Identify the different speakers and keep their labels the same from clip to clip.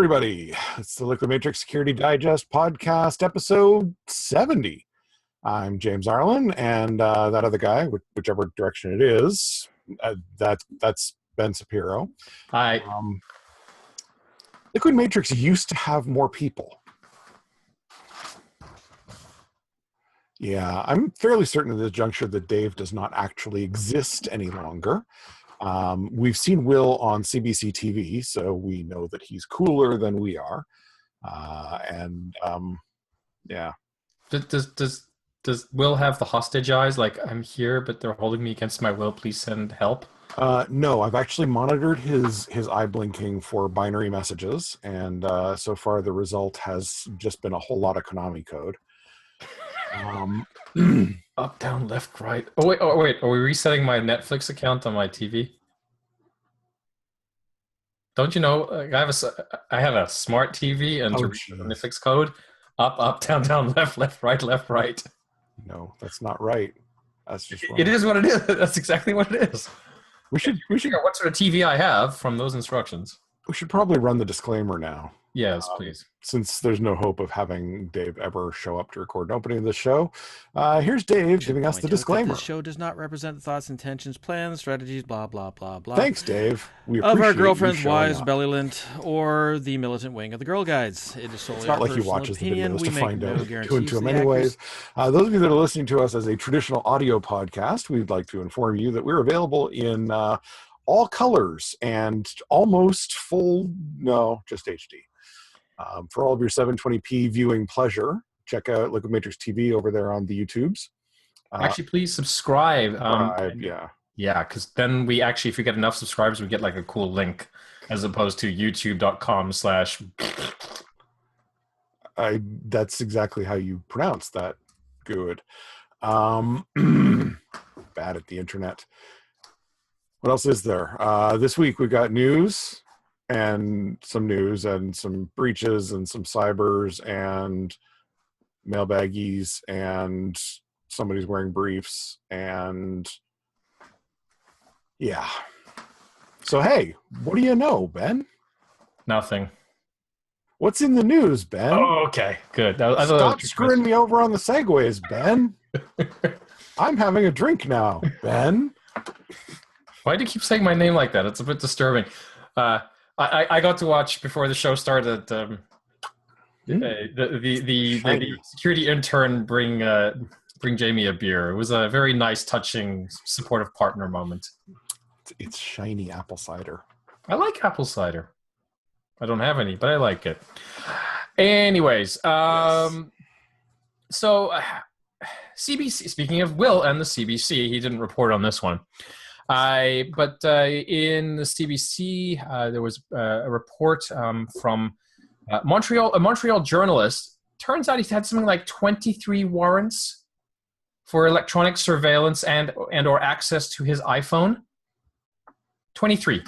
Speaker 1: everybody. It's the Liquidmatrix Security Digest podcast, episode 70. I'm James Arlen, and that other guy, whichever direction it is, that's Ben Sapiro.
Speaker 2: Hi.
Speaker 1: Liquidmatrix used to have more people. Yeah, I'm fairly certain at this juncture that Dave does not actually exist any longer. We've seen Will on CBC TV, so we know that he's cooler than we are. Yeah.
Speaker 2: Does Will have the hostage eyes? Like, I'm here, but they're holding me against my will. Please send help.
Speaker 1: No, I've actually monitored his eye blinking for binary messages, and so far the result has just been a whole lot of Konami code.
Speaker 2: Up, down, left, right. Oh wait. Are we resetting my Netflix account on my TV? Don't you know? I have a smart TV, and to reset the Netflix code, up, down, down, left, right, left, right.
Speaker 1: No, that's not right. That's just wrong.
Speaker 2: It is what it is. That's exactly what it is.
Speaker 1: We should
Speaker 2: figure out what sort of TV I have from those instructions.
Speaker 1: We should probably run the disclaimer now.
Speaker 2: Yes, please.
Speaker 1: Since there's no hope of having Dave ever show up to record an opening of the show, here's Dave giving us the disclaimer.
Speaker 3: This show does not represent the thoughts, intentions, plans, strategies, blah, blah, blah, blah.
Speaker 1: Thanks, Dave. We
Speaker 3: of
Speaker 1: appreciate
Speaker 3: our girlfriends,
Speaker 1: you
Speaker 3: wives,
Speaker 1: up.
Speaker 3: bellylint, or the militant wing of the Girl Guides. It is solely
Speaker 1: It's not
Speaker 3: our
Speaker 1: like he
Speaker 3: personal
Speaker 1: watches the
Speaker 3: opinion.
Speaker 1: videos
Speaker 3: We
Speaker 1: to
Speaker 3: make
Speaker 1: find
Speaker 3: no
Speaker 1: out
Speaker 3: guarantees
Speaker 1: go into them
Speaker 3: the
Speaker 1: anyways. Those of you that are listening to us as a traditional audio podcast, we'd like to inform you that we're available in all colors and almost full, no, just HD. For all of your 720p viewing pleasure, check out Liquidmatrix TV over there on the YouTubes.
Speaker 2: Actually, please subscribe.
Speaker 1: Yeah,
Speaker 2: because then we actually, if we get enough subscribers, we get like a cool link, as opposed to youtube.com/.
Speaker 1: That's exactly how you pronounce that. Good. Bad at the internet. What else is there? This week we got news and some breaches and some cybers and mailbaggies and somebody's wearing briefs and yeah. So hey, what do you know, Ben?
Speaker 2: Nothing.
Speaker 1: What's in the news, Ben?
Speaker 2: Oh, okay, good.
Speaker 1: Stop screwing me over on the segues, Ben. I'm having a drink now, Ben.
Speaker 2: Why do you keep saying my name like that? It's a bit disturbing. I got to watch before the show started. The security intern bring Jamie a beer. It was a very nice, touching, supportive partner moment.
Speaker 1: It's shiny apple cider.
Speaker 2: I like apple cider. I don't have any, but I like it. Anyways,
Speaker 1: Yes.
Speaker 2: So CBC. Speaking of Will and the CBC, he didn't report on this one. But in the CBC, there was a report from Montreal, a Montreal journalist. Turns out he's had something like 23 warrants for electronic surveillance and or access to his iPhone. 23.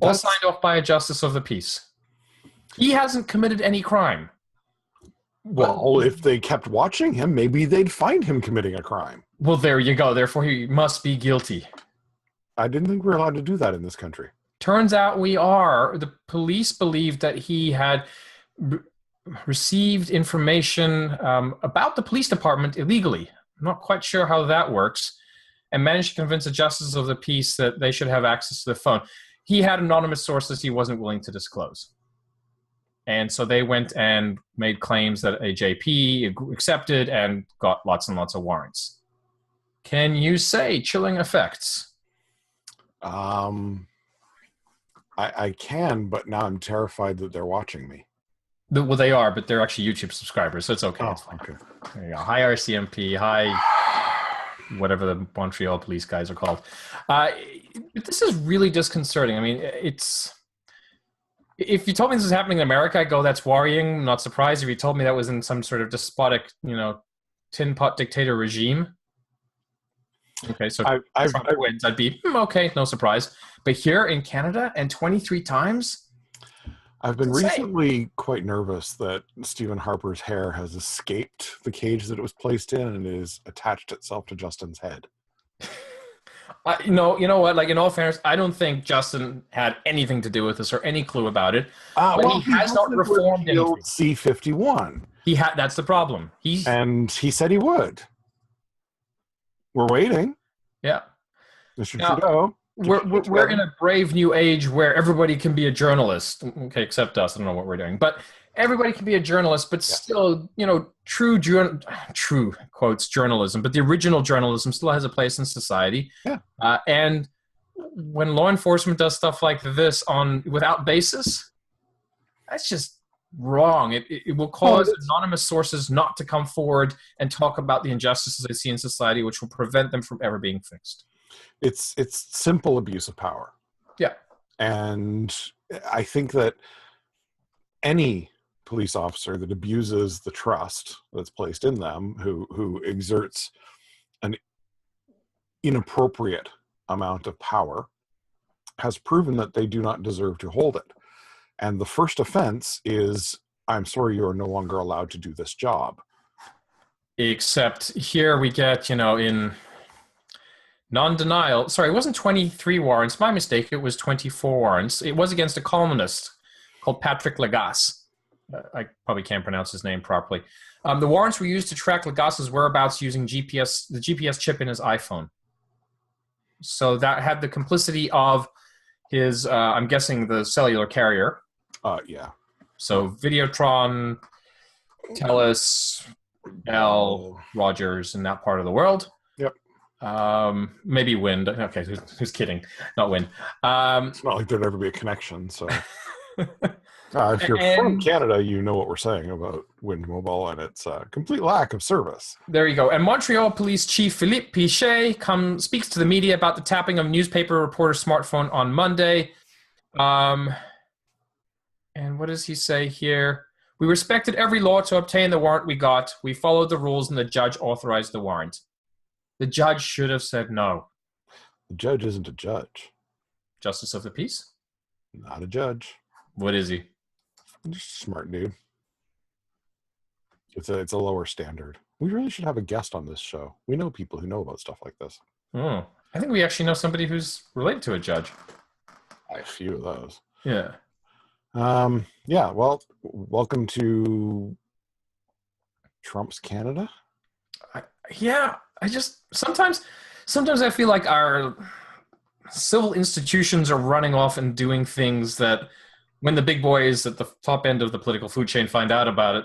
Speaker 2: All signed off by a justice of the peace. He hasn't committed any crime.
Speaker 1: Well, if they kept watching him, maybe they'd find him committing a crime.
Speaker 2: Well, there you go. Therefore, he must be guilty.
Speaker 1: I didn't think we were allowed to do that in this country.
Speaker 2: Turns out we are. The police believed that he had received information about the police department illegally. I'm not quite sure how that works, and managed to convince the justice of the peace that they should have access to the phone. He had anonymous sources he wasn't willing to disclose. And so they went and made claims that a JP accepted and got lots and lots of warrants. Can you say chilling effects?
Speaker 1: I can, but now I'm terrified that they're watching me.
Speaker 2: Well, they are, but they're actually YouTube subscribers, so it's okay. It's fine.
Speaker 1: Okay.
Speaker 2: There you go. Hi, RCMP. Hi, whatever the Montreal police guys are called. This is really disconcerting. I mean, it's... If you told me this was happening in America, I'd go, that's worrying. I'm not surprised. If you told me that was in some sort of despotic, tin pot dictator regime. Okay, so Trump wins, I'd be, okay, no surprise. But here in Canada, and 23 times?
Speaker 1: I've been recently quite nervous that Stephen Harper's hair has escaped the cage that it was placed in and is attached itself to Justin's head.
Speaker 2: You know what? Like, in all fairness, I don't think Justin had anything to do with this or any clue about it. But
Speaker 1: Well,
Speaker 2: he has not
Speaker 1: hasn't
Speaker 2: reformed
Speaker 1: repealed
Speaker 2: anything.
Speaker 1: C-51,
Speaker 2: That's the problem.
Speaker 1: and he said he would. We're waiting,
Speaker 2: Yeah.
Speaker 1: Mr.
Speaker 2: Now,
Speaker 1: Trudeau.
Speaker 2: we're in a brave new age where everybody can be a journalist. Okay, except us. I don't know what we're doing, but everybody can be a journalist. But still, true quotes journalism. But the original journalism still has a place in society.
Speaker 1: Yeah.
Speaker 2: And when law enforcement does stuff like this without basis, that's just wrong. It will cause anonymous sources not to come forward and talk about the injustices they see in society, which will prevent them from ever being fixed.
Speaker 1: It's simple abuse of power.
Speaker 2: Yeah.
Speaker 1: And I think that any police officer that abuses the trust that's placed in them, who exerts an inappropriate amount of power, has proven that they do not deserve to hold it. And the first offense is, I'm sorry, you are no longer allowed to do this job.
Speaker 2: Except here we get, in non-denial. Sorry, it wasn't 23 warrants. My mistake. It was 24 warrants. It was against a columnist called Patrick Lagasse. I probably can't pronounce his name properly. The warrants were used to track Lagasse's whereabouts using the GPS chip in his iPhone. So that had the complicity of his, I'm guessing, the cellular carrier.
Speaker 1: Yeah.
Speaker 2: So Videotron, Telus, Bell, Rogers, in that part of the world.
Speaker 1: Yep.
Speaker 2: Maybe Wind. Okay, who's kidding? Not Wind.
Speaker 1: It's not like there'd ever be a connection. So if you're from Canada, you know what we're saying about Wind Mobile and its complete lack of service.
Speaker 2: There you go. And Montreal Police Chief Philippe Pichet speaks to the media about the tapping of newspaper reporter's smartphone on Monday. And what does he say here? We respected every law to obtain the warrant we got. We followed the rules and the judge authorized the warrant. The judge should have said no.
Speaker 1: The judge isn't a judge.
Speaker 2: Justice of the peace?
Speaker 1: Not a judge.
Speaker 2: What is he?
Speaker 1: Just a smart dude. It's a lower standard. We really should have a guest on this show. We know people who know about stuff like this.
Speaker 2: Oh, I think we actually know somebody who's related to a judge.
Speaker 1: A few of those.
Speaker 2: Yeah.
Speaker 1: Yeah, well, welcome to Trump's Canada.
Speaker 2: I just sometimes I feel like our civil institutions are running off and doing things that when the big boys at the top end of the political food chain find out about it,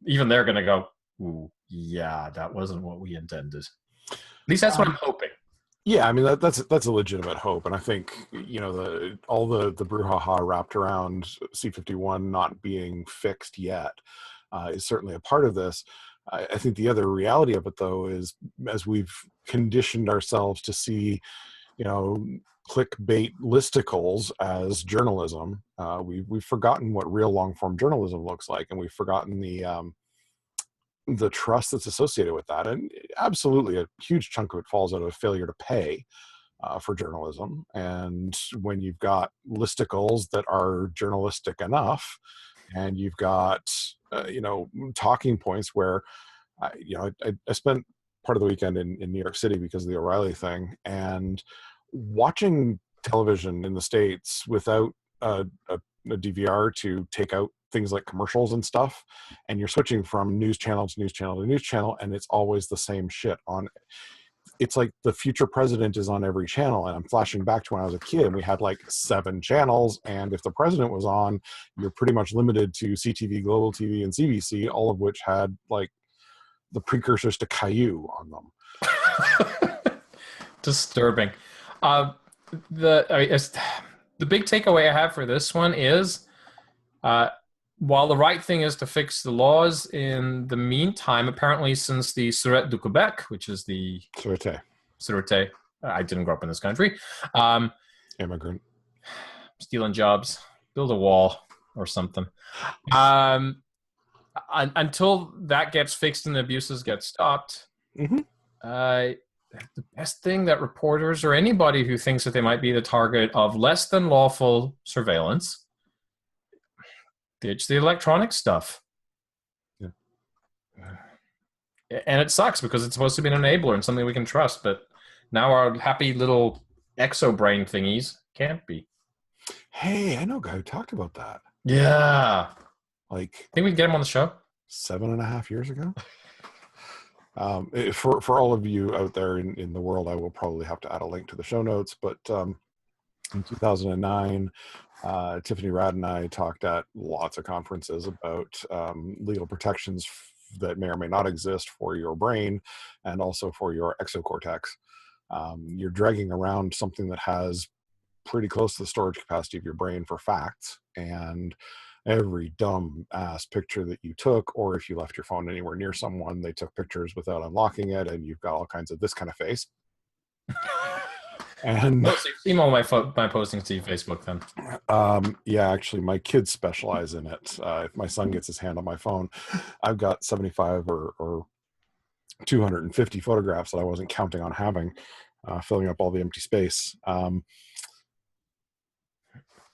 Speaker 2: even they're going to go, ooh, yeah, that wasn't what we intended. At least that's what I'm hoping.
Speaker 1: Yeah, I mean that's a legitimate hope, and I think all the brouhaha wrapped around C-51 not being fixed yet is certainly a part of this. I think the other reality of it, though, is as we've conditioned ourselves to see, clickbait listicles as journalism, we've forgotten what real long form journalism looks like, and we've forgotten the trust that's associated with that. And absolutely a huge chunk of it falls out of a failure to pay for journalism. And when you've got listicles that are journalistic enough, and you've got talking points where I spent part of the weekend in New York City because of the O'Reilly thing, and watching television in the States without a DVR to take out things like commercials and stuff, and you're switching from news channel to news channel to news channel, and it's always the same shit on. It's like the future president is on every channel, and I'm flashing back to when I was a kid and we had like 7 channels, and if the president was on, you're pretty much limited to CTV, Global TV, and CBC, all of which had like the precursors to Caillou on them.
Speaker 2: Disturbing. The big takeaway I have for this one is while the right thing is to fix the laws, in the meantime, apparently since the Sûreté du Québec, which is the Sûreté, I didn't grow up in this country.
Speaker 1: Immigrant.
Speaker 2: Stealing jobs, build a wall or something. Until that gets fixed and the abuses get stopped, the best thing that reporters or anybody who thinks that they might be the target of less than lawful surveillance, ditch the electronic stuff.
Speaker 1: Yeah.
Speaker 2: And it sucks because it's supposed to be an enabler and something we can trust, but now our happy little exobrain thingies can't be.
Speaker 1: Hey, I know a guy who talked about that.
Speaker 2: Yeah.
Speaker 1: Like,
Speaker 2: Think we can get him on the show?
Speaker 1: 7.5 years ago. For all of you out there in the world, I will probably have to add a link to the show notes. But in 2009, Tiffany Rad and I talked at lots of conferences about legal protections that may or may not exist for your brain and also for your exocortex. You're dragging around something that has pretty close to the storage capacity of your brain for facts, and every dumb ass picture that you took, or if you left your phone anywhere near someone, they took pictures without unlocking it, and you've got all kinds of this kind of face. And
Speaker 2: no, so you've seen all my postings to Facebook then.
Speaker 1: yeah, actually my kids specialize in it. If my son gets his hand on my phone, I've got 75 or 250 photographs that I wasn't counting on having, filling up all the empty space.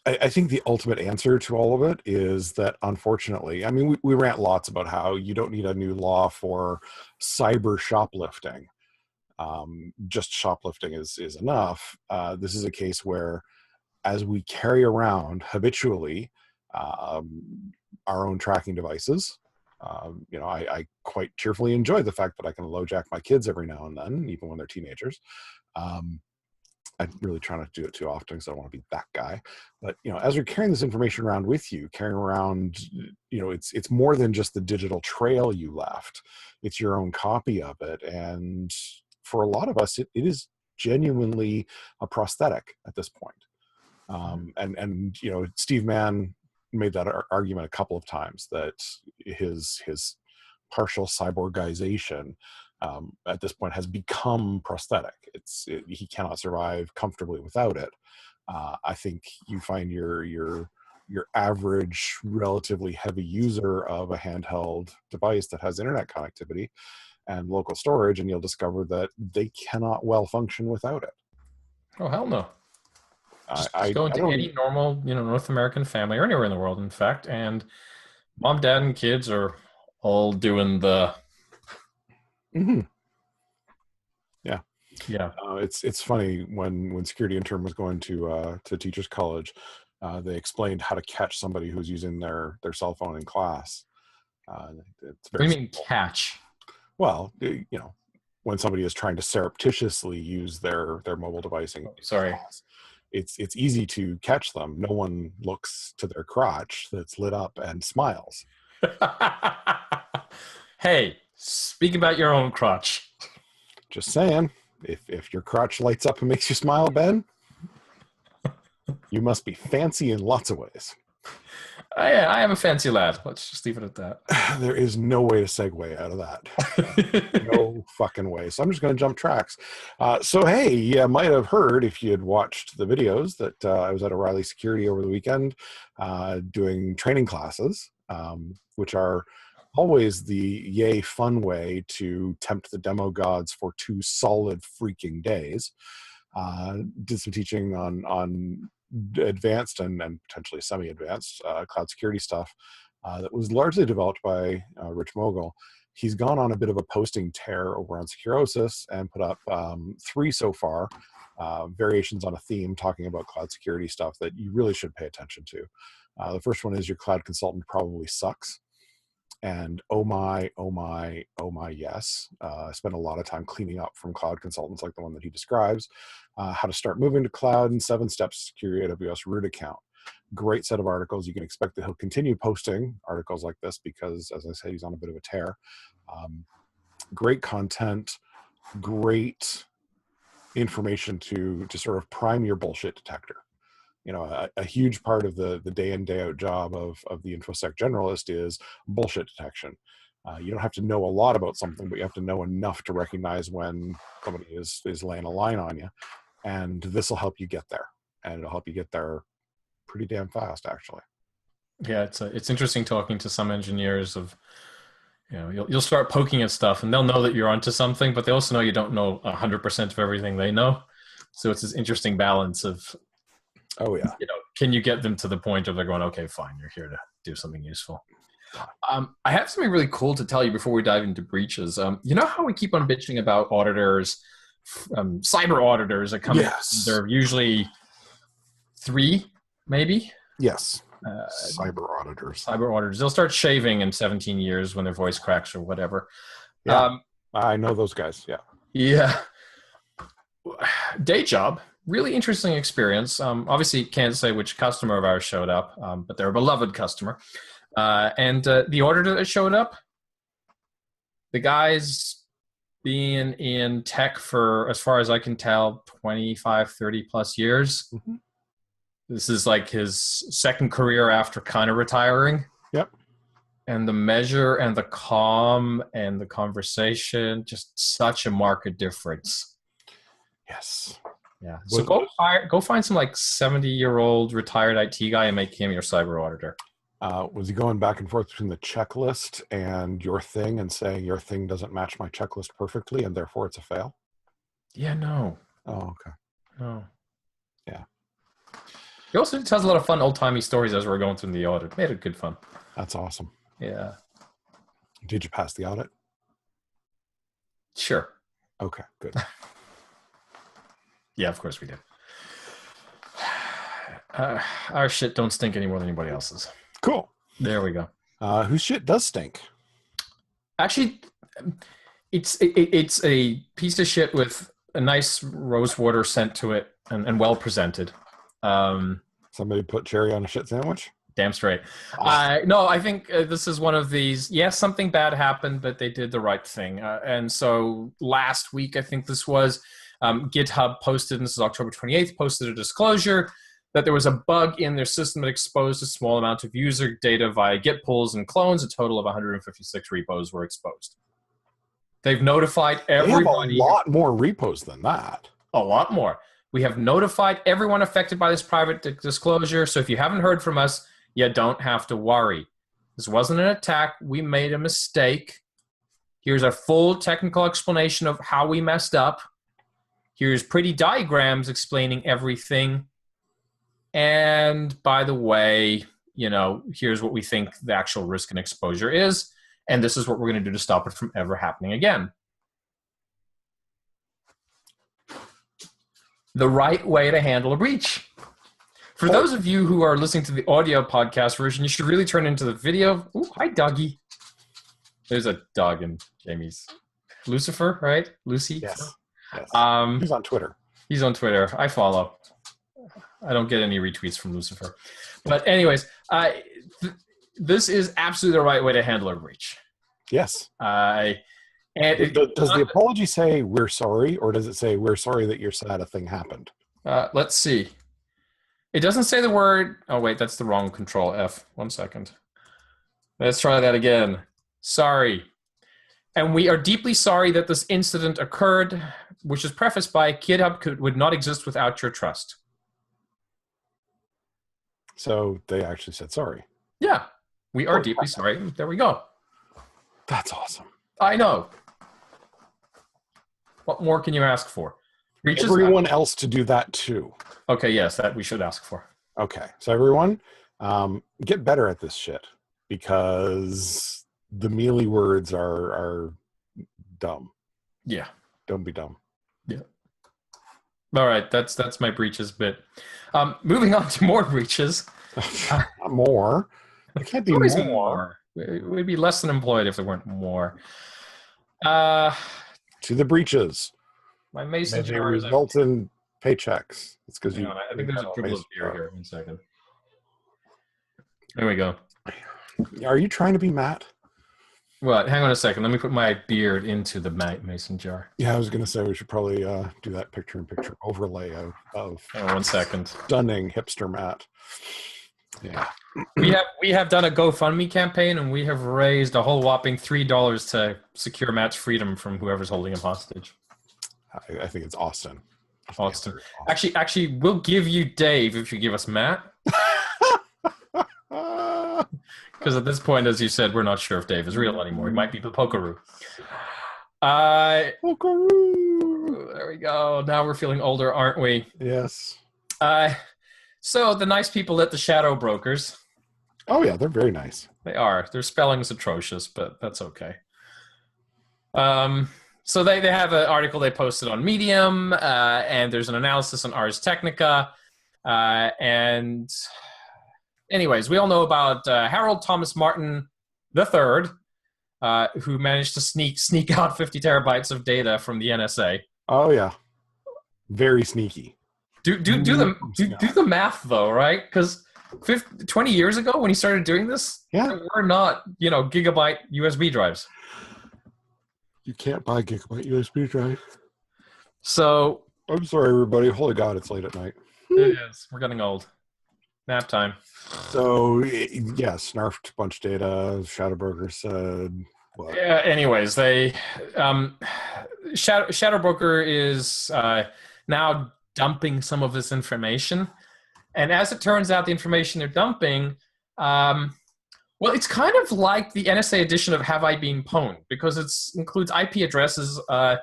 Speaker 1: I think the ultimate answer to all of it is that, unfortunately, I mean, we rant lots about how you don't need a new law for cyber shoplifting. Just shoplifting is enough. This is a case where, as we carry around habitually our own tracking devices, I quite cheerfully enjoy the fact that I can LoJack my kids every now and then, even when they're teenagers. I really try not to do it too often because I don't want to be that guy. But as you're carrying this information around with you, carrying around, it's more than just the digital trail you left. It's your own copy of it, and for a lot of us, it is genuinely a prosthetic at this point. And Steve Mann made that argument a couple of times that his partial cyborgization at this point has become prosthetic. He cannot survive comfortably without it. I think you find your average relatively heavy user of a handheld device that has internet connectivity and local storage, and you'll discover that they cannot well function without it.
Speaker 2: Oh, hell no. Just go into
Speaker 1: I
Speaker 2: any normal, North American family or anywhere in the world, in fact, and mom, dad, and kids are all doing the.
Speaker 1: Mm-hmm. Yeah.
Speaker 2: Yeah.
Speaker 1: It's funny when security intern was going to teachers college, they explained how to catch somebody who's using their cell phone in class. It's very
Speaker 2: What do you mean
Speaker 1: simple.
Speaker 2: catch?
Speaker 1: Well, when somebody is trying to surreptitiously use their mobile device in class, it's easy to catch them. No one looks to their crotch that's lit up and smiles.
Speaker 2: Hey, speak about your own crotch.
Speaker 1: Just saying, if your crotch lights up and makes you smile, Ben, you must be fancy in lots of ways.
Speaker 2: I am a fancy lad. Let's just leave it at that.
Speaker 1: There is no way to segue out of that. No fucking way. So I'm just going to jump tracks. So, hey, you might have heard, if you had watched the videos, that I was at O'Reilly Security over the weekend doing training classes, which are always the yay fun way to tempt the demo gods for 2 solid freaking days. Did some teaching on advanced and potentially semi-advanced cloud security stuff that was largely developed by Rich Mogull. He's gone on a bit of a posting tear over on Securosis and put up 3 so far, variations on a theme talking about cloud security stuff that you really should pay attention to. The first one is your cloud consultant probably sucks. And oh my, yes. I spent a lot of time cleaning up from cloud consultants like the one that he describes. How to start moving to cloud and 7 steps to secure your AWS root account. Great set of articles. You can expect that he'll continue posting articles like this because, as I said, he's on a bit of a tear. Great content, great information to sort of prime your bullshit detector. A huge part of the day in, day out job of the InfoSec generalist is bullshit detection. You don't have to know a lot about something, but you have to know enough to recognize when somebody is laying a line on you. And this will help you get there. And it'll help you get there pretty damn fast, actually.
Speaker 2: Yeah, it's interesting talking to some engineers of, you'll start poking at stuff and they'll know that you're onto something, but they also know you don't know 100% of everything they know. So it's this interesting balance of,
Speaker 1: oh yeah,
Speaker 2: can you get them to the point of they're going, okay, fine, you're here to do something useful. I have something really cool to tell you before we dive into breaches. You know how we keep on bitching about auditors cyber auditors that come
Speaker 1: Yes.
Speaker 2: in. They're usually 3, maybe.
Speaker 1: Yes. Cyber auditors.
Speaker 2: Cyber auditors. They'll start shaving in 17 years when their voice cracks or whatever.
Speaker 1: Yeah. I know those guys. Yeah.
Speaker 2: Yeah. Day job. Really interesting experience. Obviously, can't say which customer of ours showed up, but they're a beloved customer. And the auditor that showed up, the guy's been in tech for, as far as I can tell, 25, 30 plus years.
Speaker 1: Mm-hmm.
Speaker 2: This is like his second career after kind of retiring.
Speaker 1: Yep.
Speaker 2: And the measure and the calm and the conversation, just such a marked difference.
Speaker 1: Yes.
Speaker 2: Yeah. So go find some like 70-year-old retired IT guy and make him your cyber auditor.
Speaker 1: Was he going back and forth between the checklist and your thing and saying your thing doesn't match my checklist perfectly and therefore it's a fail?
Speaker 2: Yeah, no.
Speaker 1: Oh, okay.
Speaker 2: No.
Speaker 1: Yeah.
Speaker 2: He also tells a lot of fun old-timey stories as we're going through the audit. Made it good fun.
Speaker 1: That's awesome.
Speaker 2: Yeah.
Speaker 1: Did you pass the audit?
Speaker 2: Sure.
Speaker 1: Okay, good.
Speaker 2: Yeah, of course we did. Our shit don't stink any more than anybody else's.
Speaker 1: Cool.
Speaker 2: There we go.
Speaker 1: Whose shit does stink?
Speaker 2: Actually, it's a piece of shit with a nice rose water scent to it and well presented.
Speaker 1: Somebody put cherry on a shit sandwich?
Speaker 2: Damn straight. No, I think this is one of these, yes, something bad happened, but they did the right thing. And so last week, I think this was, GitHub posted, and this is October 28th, posted a disclosure that there was a bug in their system that exposed a small amount of user data via Git pulls and clones. A total of 156 repos were exposed. They've notified everybody.
Speaker 1: They have a lot more repos than that.
Speaker 2: A lot more. We have notified everyone affected by this private disclosure. So if you haven't heard from us, you don't have to worry. This wasn't an attack. We made a mistake. Here's a full technical explanation of how we messed up. Here's pretty diagrams explaining everything. And by the way, here's what we think the actual risk and exposure is. And this is what we're going to do to stop it from ever happening again. The right way to handle a breach. For those of you who are listening to the audio podcast version, you should really turn into the video. Ooh, hi, doggy. There's a dog in Jamie's. Lucifer, right? Lucy?
Speaker 1: Yes. Yes.
Speaker 2: He's
Speaker 1: on Twitter.
Speaker 2: He's on Twitter. I follow. I don't get any retweets from Lucifer. But anyways, this is absolutely the right way to handle a breach.
Speaker 1: Yes.
Speaker 2: And
Speaker 1: does the apology say we're sorry, or does it say we're sorry that your SCADA thing happened?
Speaker 2: Let's see. It doesn't say the word. Oh, wait, that's the wrong Control F. 1 second. Let's try that again. Sorry. And we are deeply sorry that this incident occurred, which is prefaced by GitHub would not exist without your trust.
Speaker 1: So they actually said sorry.
Speaker 2: Yeah. We are deeply sorry. There we go.
Speaker 1: That's awesome.
Speaker 2: I know. What more can you ask for?
Speaker 1: Everyone else to do that too.
Speaker 2: Okay, yes, that we should ask for.
Speaker 1: Okay, so everyone, get better at this shit, because the mealy words are dumb.
Speaker 2: Yeah.
Speaker 1: Don't be dumb.
Speaker 2: Yeah. All right, that's my breaches bit. Moving on to more breaches.
Speaker 1: More? There can't be more.
Speaker 2: We'd be less than employed if there weren't more.
Speaker 1: To the breaches.
Speaker 2: My mason jar
Speaker 1: result in paychecks. It's because you.
Speaker 2: I think there's a dribble of beer here. 1 second. There we go.
Speaker 1: Are you trying to be Matt?
Speaker 2: What? Hang on a second. Let me put my beard into the mason jar.
Speaker 1: Yeah, I was going to say we should probably do that picture-in-picture overlay of
Speaker 2: 1 second.
Speaker 1: Stunning hipster Matt. Yeah.
Speaker 2: We have done a GoFundMe campaign, and we have raised a whole whopping $3 to secure Matt's freedom from whoever's holding him hostage.
Speaker 1: I think it's Austin.
Speaker 2: Austin. Actually, we'll give you Dave if you give us Matt. Because at this point, as you said, we're not sure if Dave is real anymore. He might be the Pokeroo.
Speaker 1: Pokeroo.
Speaker 2: There we go. Now we're feeling older, aren't we?
Speaker 1: Yes.
Speaker 2: So the nice people at the Shadow Brokers.
Speaker 1: Oh, yeah, they're very nice.
Speaker 2: They are. Their spelling's atrocious, but that's okay. So they have an article they posted on Medium, and there's an analysis on Ars Technica. And anyways, we all know about Harold Thomas Martin III, who managed to sneak out 50 terabytes of data from the NSA.
Speaker 1: Oh yeah, very sneaky.
Speaker 2: Do the math though, right? Because 20 years ago when he started doing this, there were not gigabyte USB drives.
Speaker 1: You can't buy gigabyte USB drive.
Speaker 2: So
Speaker 1: I'm sorry, everybody. Holy God, it's late at night.
Speaker 2: It is. We're getting old. Nap time.
Speaker 1: So yeah, snarfed a bunch of data. Shadow Broker said what?
Speaker 2: Yeah. Anyways, they Shadow Broker is now dumping some of this information, and as it turns out, the information they're dumping. Well, it's kind of like the NSA edition of Have I Been Pwned, because it includes IP addresses that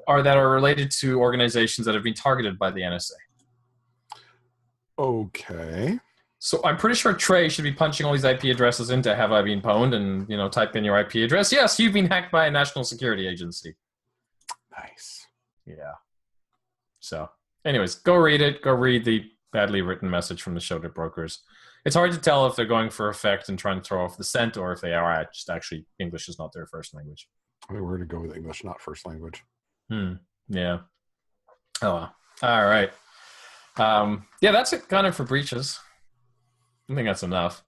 Speaker 2: are related to organizations that have been targeted by the NSA.
Speaker 1: Okay.
Speaker 2: So I'm pretty sure Trey should be punching all these IP addresses into Have I Been Pwned and type in your IP address. Yes, you've been hacked by a national security agency.
Speaker 1: Nice.
Speaker 2: Yeah. So, anyways, go read it. Go read the badly written message from the Shadow Brokers. It's hard to tell if they're going for effect and trying to throw off the scent, or if they are just actually English is not their first language.
Speaker 1: I mean, we're going to go with English, not first language.
Speaker 2: Yeah. Oh, well. All right. Yeah, that's it kind of for breaches. I think that's enough.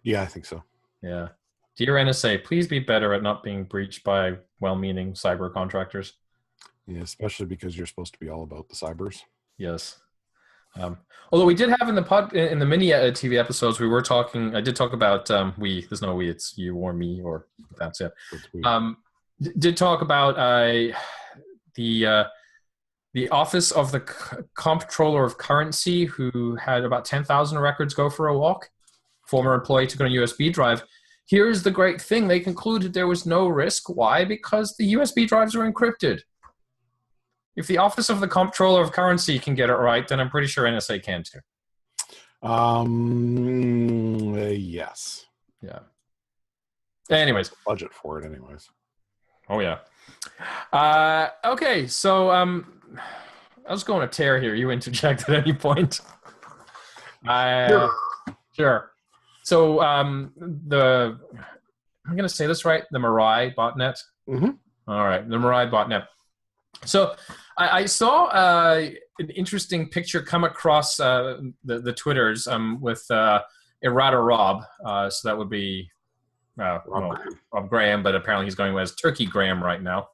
Speaker 1: Yeah, I think so.
Speaker 2: Yeah. Dear NSA, please be better at not being breached by well-meaning cyber contractors.
Speaker 1: Yeah, especially because you're supposed to be all about the cybers.
Speaker 2: Yes. Although we did have in the mini TV episodes, I did talk about there's no we, it's you or me, or that's it. Did talk about the office of the comptroller of currency, who had about 10,000 records go for a walk. Former employee took on a USB drive. Here's the great thing. They concluded there was no risk. Why? Because the USB drives are encrypted. If the office of the comptroller of currency can get it right, then I'm pretty sure NSA can too.
Speaker 1: Yes.
Speaker 2: Yeah. Anyways.
Speaker 1: Budget for it anyways.
Speaker 2: Oh, yeah. Okay, so I was going to tear here. You interject at any point. Sure. So I'm going to say this right, the Mirai botnet.
Speaker 1: Mm-hmm. All
Speaker 2: right, the Mirai botnet. So I saw an interesting picture come across the Twitters with Errata Rob. So that would be Rob Graham, but apparently he's going as Turkey Graham right now.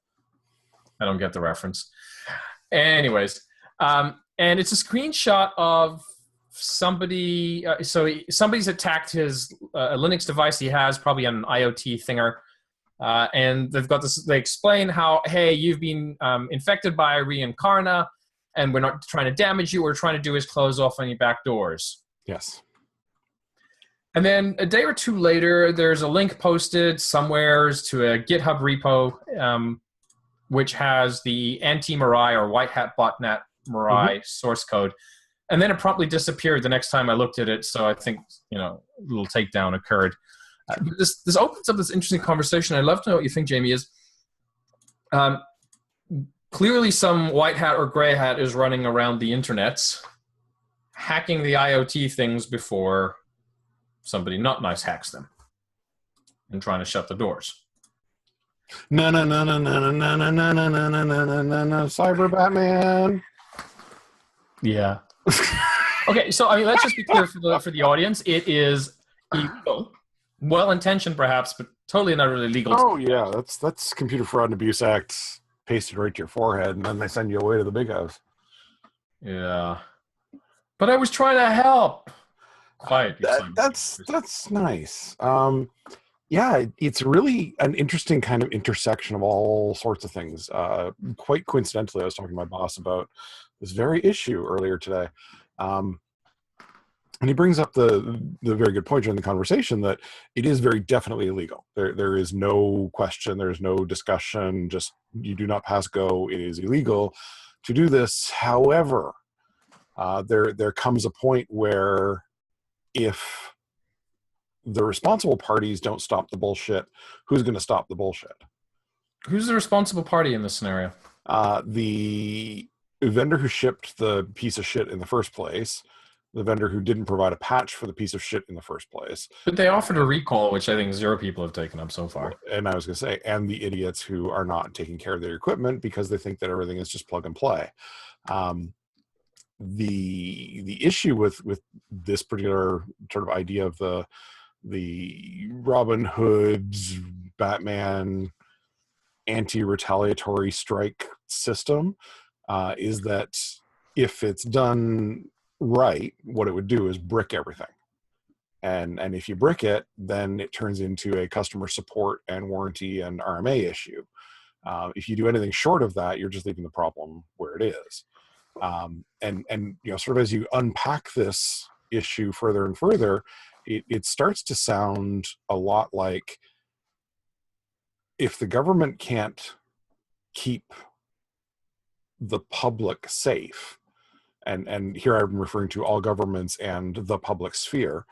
Speaker 2: I don't get the reference. Anyways, and it's a screenshot of somebody. Somebody's attacked his a Linux device he has, probably on an IoT thinger. And they've got this. They explain how, hey, you've been infected by Reincarna, and we're not trying to damage you. What we're trying to do is close off any back doors.
Speaker 1: Yes.
Speaker 2: And then a day or two later, there's a link posted somewheres to a GitHub repo, which has the anti-Mirai or white hat botnet Mirai source code. And then it promptly disappeared the next time I looked at it. So I think a little takedown occurred. This opens up this interesting conversation. I'd love to know what you think, Jamie, is clearly some white hat or gray hat is running around the internets, hacking the IoT things before somebody not nice hacks them and trying to shut the doors.
Speaker 1: No, Cyber Batman.
Speaker 2: Yeah. Okay, so I mean, let's just be clear for the audience. It is illegal. Well-intentioned, perhaps, but totally not really legal.
Speaker 1: Oh yeah, that's Computer Fraud and Abuse Act pasted right to your forehead, and then they send you away to the big house.
Speaker 2: Yeah, but I was trying to help. Quiet.
Speaker 1: That's nice. Yeah, it's really an interesting kind of intersection of all sorts of things. Quite coincidentally, I was talking to my boss about this very issue earlier today. And he brings up the very good point during the conversation that it is very definitely illegal. There is no question. There's no discussion. Just you do not pass go. It is illegal to do this. However, there comes a point where if the responsible parties don't stop the bullshit, who's going to stop the bullshit?
Speaker 2: Who's the responsible party in this scenario?
Speaker 1: The vendor who shipped the piece of shit in the first place, the vendor who didn't provide a patch for the piece of shit in the first place.
Speaker 2: But they offered a recall, which I think 0 people have taken up so far.
Speaker 1: And I was going to say, and the idiots who are not taking care of their equipment because they think that everything is just plug and play. The issue with this particular sort of idea of the Robin Hood's Batman anti-retaliatory strike system is that if it's done right, what it would do is brick everything. And if you brick it, then it turns into a customer support and warranty and RMA issue. If you do anything short of that, you're just leaving the problem where it is. And you know, sort of as you unpack this issue further and further, it starts to sound a lot like if the government can't keep the public safe, and here I'm referring to all governments and the public sphere,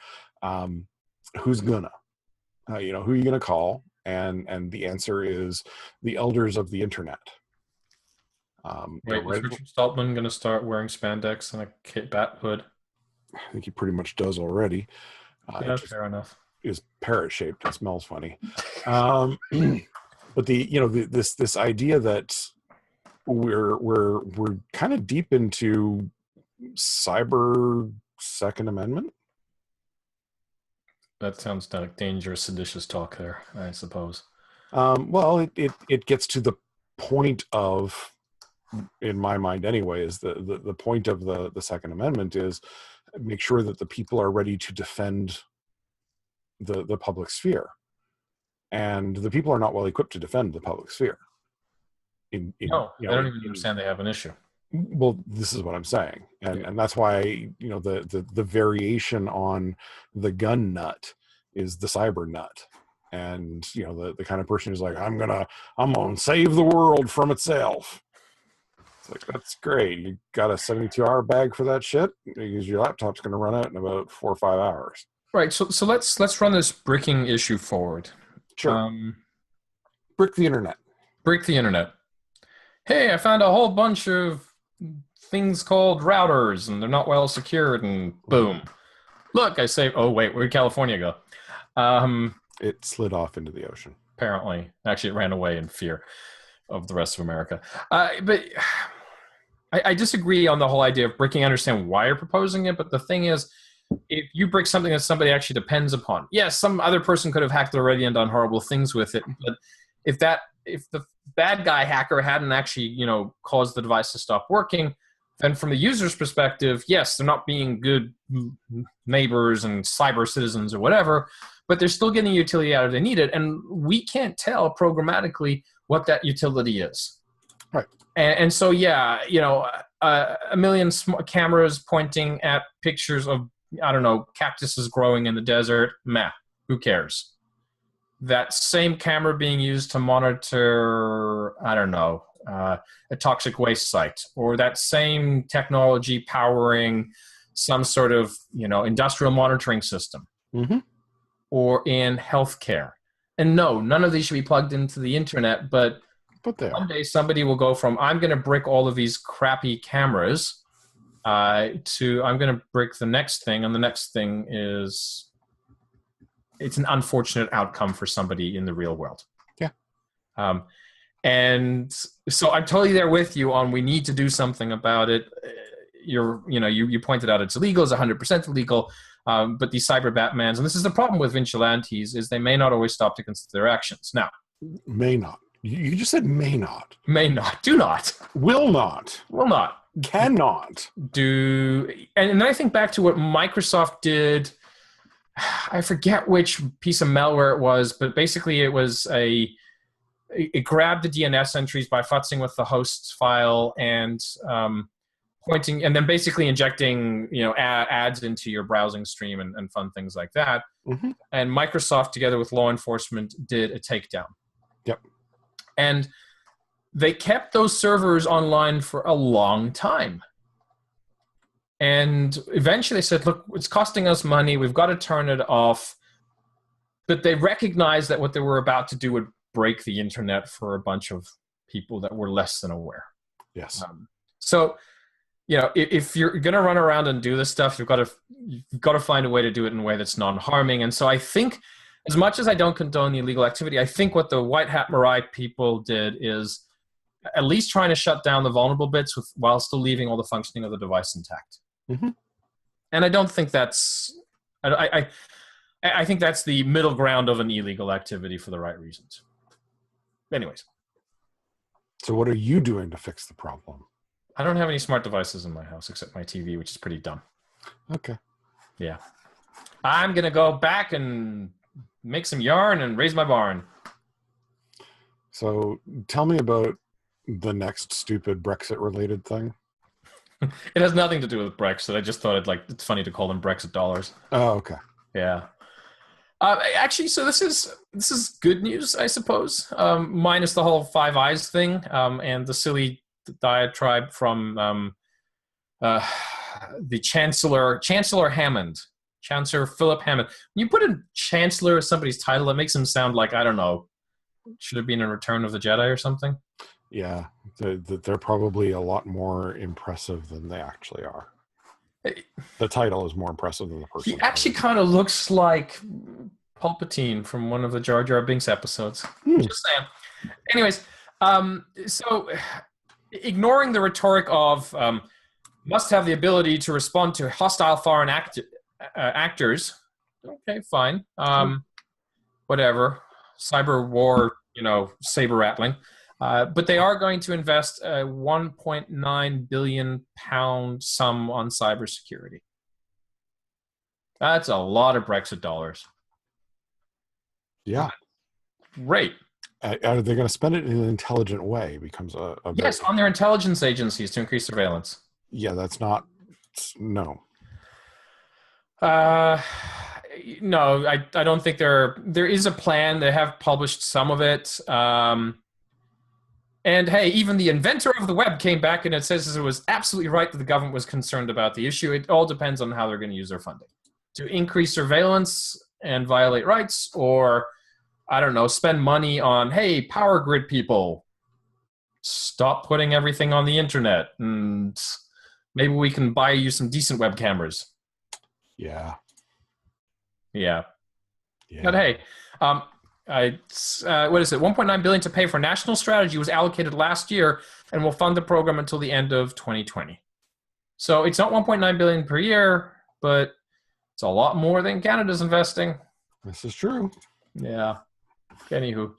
Speaker 1: who's gonna? You know, who are you gonna call? And the answer is the elders of the internet.
Speaker 2: Wait, is Richard Stoltman going to start wearing spandex and a kit bat hood?
Speaker 1: I think he pretty much does already.
Speaker 2: Yeah, fair enough.
Speaker 1: Is parrot shaped. It smells funny. But this idea that we're kind of deep into cyber Second Amendment.
Speaker 2: That sounds like dangerous, seditious talk there, I suppose.
Speaker 1: Well, it gets to the point of, in my mind anyway, is the point of the Second Amendment is make sure that the people are ready to defend the public sphere. And the people are not well equipped to defend the public sphere.
Speaker 2: No, they don't even understand they have an issue.
Speaker 1: Well, this is what I'm saying. And that's why, you know, the variation on the gun nut is the cyber nut. And, you know, the kind of person who's like, I'm gonna save the world from itself. It's like, that's great. You got a 72-hour bag for that shit because your laptop's going to run out in about 4 or 5 hours.
Speaker 2: Right. So let's run this bricking issue forward.
Speaker 1: Sure. Brick the internet.
Speaker 2: Brick the internet. Hey, I found a whole bunch of things called routers, and they're not well secured. And boom, look, I say, oh wait, where'd California go?
Speaker 1: It slid off into the ocean.
Speaker 2: Apparently, actually, it ran away in fear of the rest of America. But I disagree on the whole idea of bricking. I understand why you're proposing it, but the thing is, if you brick something that somebody actually depends upon, yes, some other person could have hacked it already and done horrible things with it. But if the bad guy hacker hadn't actually, you know, caused the device to stop working, then from the user's perspective, yes, they're not being good neighbors and cyber citizens or whatever, but they're still getting utility out of it. They need it, and we can't tell programmatically what that utility is.
Speaker 1: Right.
Speaker 2: And so, yeah, you know, a million cameras pointing at pictures of, I don't know, cactuses growing in the desert, meh, who cares? That same camera being used to monitor, I don't know, a toxic waste site, or that same technology powering some sort of, you know, industrial monitoring system, or in healthcare. And no, none of these should be plugged into the internet, but one day somebody will go from, I'm going to brick all of these crappy cameras to I'm going to brick the next thing, and the next thing is, it's an unfortunate outcome for somebody in the real world.
Speaker 1: Yeah.
Speaker 2: And so I'm totally there with you on we need to do something about it. You pointed out it's illegal, it's 100% illegal, but these cyber Batmans, and this is the problem with vigilantes, is they may not always stop to consider their actions. Now,
Speaker 1: may not. You just said may not.
Speaker 2: May not. Do not.
Speaker 1: Will not.
Speaker 2: Will not.
Speaker 1: Cannot.
Speaker 2: Do. And then I think back to what Microsoft did. I forget which piece of malware it was, but basically it grabbed the DNS entries by futzing with the host file and pointing, and then basically injecting, you know, ads into your browsing stream and fun things like that. And Microsoft, together with law enforcement, did a takedown.
Speaker 1: Yep.
Speaker 2: And they kept those servers online for a long time. And eventually they said, look, it's costing us money. We've got to turn it off. But they recognized that what they were about to do would break the internet for a bunch of people that were less than aware.
Speaker 1: Yes.
Speaker 2: So, if you're going to run around and do this stuff, you've got to find a way to do it in a way that's non-harming. And so I think, as much as I don't condone the illegal activity, I think what the White Hat Mirai people did is at least trying to shut down the vulnerable bits while still leaving all the functioning of the device intact.
Speaker 1: Mm-hmm.
Speaker 2: And I don't think that's... I think that's the middle ground of an illegal activity for the right reasons. Anyways.
Speaker 1: So what are you doing to fix the problem?
Speaker 2: I don't have any smart devices in my house except my TV, which is pretty dumb.
Speaker 1: Okay.
Speaker 2: Yeah. I'm going to go back and make some yarn and raise my barn.
Speaker 1: So tell me about the next stupid Brexit-related thing.
Speaker 2: It has nothing to do with Brexit. I just thought it's funny to call them Brexit dollars.
Speaker 1: Oh, okay.
Speaker 2: Yeah. Actually, so this is good news, I suppose, minus the whole Five Eyes thing and the silly diatribe from the Chancellor Philip Hammond. When you put in Chancellor as somebody's title, it makes him sound like, I don't know, should have been in Return of the Jedi or something.
Speaker 1: Yeah, they're probably a lot more impressive than they actually are. The title is more impressive than the person.
Speaker 2: He actually kind of looks like Palpatine from one of the Jar Jar Binks episodes. Just saying. Anyways, so ignoring the rhetoric of must have the ability to respond to hostile foreign actors. Okay, fine. Whatever. Cyber war, saber rattling. But they are going to invest a £1.9 billion sum on cybersecurity. That's a lot of Brexit dollars.
Speaker 1: Yeah.
Speaker 2: Great.
Speaker 1: Are they going to spend it in an intelligent way? Becomes a
Speaker 2: yes, on their intelligence agencies to increase surveillance.
Speaker 1: Yeah, that's not... No.
Speaker 2: No, I don't think there is a plan. They have published some of it. And hey, even the inventor of the web came back and it says it was absolutely right that the government was concerned about the issue. It all depends on how they're going to use their funding. To increase surveillance and violate rights, or, I don't know, spend money on, hey, power grid people, stop putting everything on the internet, and maybe we can buy you some decent web cameras.
Speaker 1: Yeah.
Speaker 2: But hey, what is it? $1.9 billion to pay for national strategy was allocated last year and will fund the program until the end of 2020. So it's not $1.9 billion per year, but it's a lot more than Canada's investing.
Speaker 1: This is true.
Speaker 2: Yeah. Anywho,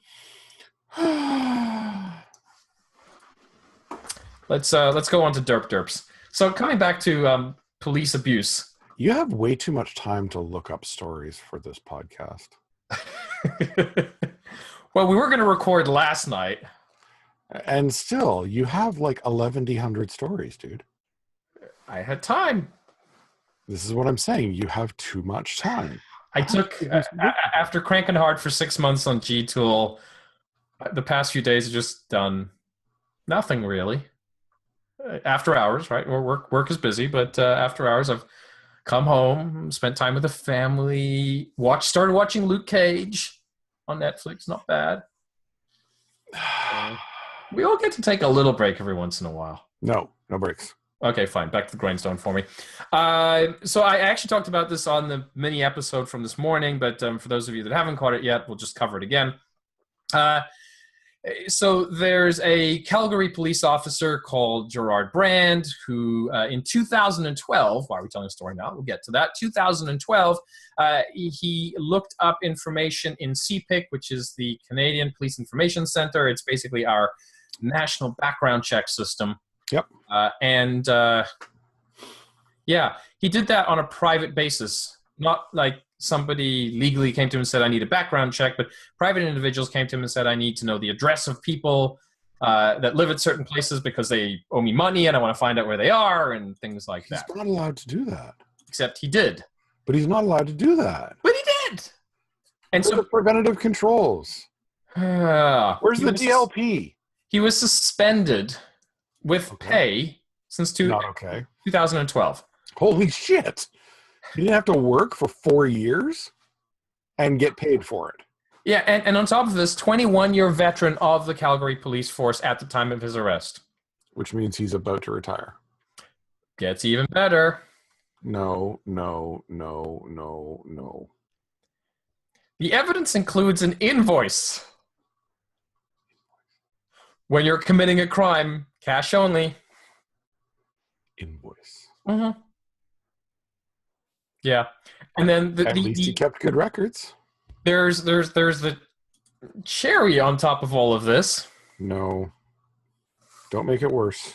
Speaker 2: let's go on to DERPs. So coming back to police abuse.
Speaker 1: You have way too much time to look up stories for this podcast.
Speaker 2: Well, we were going to record last night.
Speaker 1: And still, you have like 1,100 stories, dude.
Speaker 2: I had time.
Speaker 1: This is what I'm saying. You have too much time.
Speaker 2: I took, after cranking hard for 6 months on G-Tool, the past few days have just done nothing really. After hours, right? Work is busy, but after hours I've come home, spent time with the family, started watching Luke Cage on Netflix. Not bad. We all get to take a little break every once in a while.
Speaker 1: No breaks.
Speaker 2: Okay, fine. Back to the grindstone for me. So I actually talked about this on the mini episode from this morning, but for those of you that haven't caught it yet, we'll just cover it again. So there's a Calgary police officer called Gerard Brand who in 2012, why are we telling a story now? We'll get to that. 2012, he looked up information in CPIC, which is the Canadian Police Information Center. It's basically our national background check system.
Speaker 1: Yep.
Speaker 2: He did that on a private basis, not like somebody legally came to him and said, I need a background check, but private individuals came to him and said, I need to know the address of people that live at certain places because they owe me money and I want to find out where they are and things like that.
Speaker 1: He's not allowed to do that.
Speaker 2: Except he did.
Speaker 1: But he's not allowed to do that.
Speaker 2: But he did. And
Speaker 1: so the preventative controls. Where's the DLP?
Speaker 2: He was suspended with pay since 2012.
Speaker 1: Holy shit. He didn't have to work for 4 years and get paid for it.
Speaker 2: Yeah, and on top of this, 21-year veteran of the Calgary Police Force at the time of his arrest.
Speaker 1: Which means he's about to retire.
Speaker 2: Gets even better.
Speaker 1: No.
Speaker 2: The evidence includes an invoice. When you're committing a crime, cash only.
Speaker 1: Invoice.
Speaker 2: Mm-hmm. Yeah, and then
Speaker 1: At least he kept good records.
Speaker 2: There's the cherry on top of all of this.
Speaker 1: No. Don't make it worse.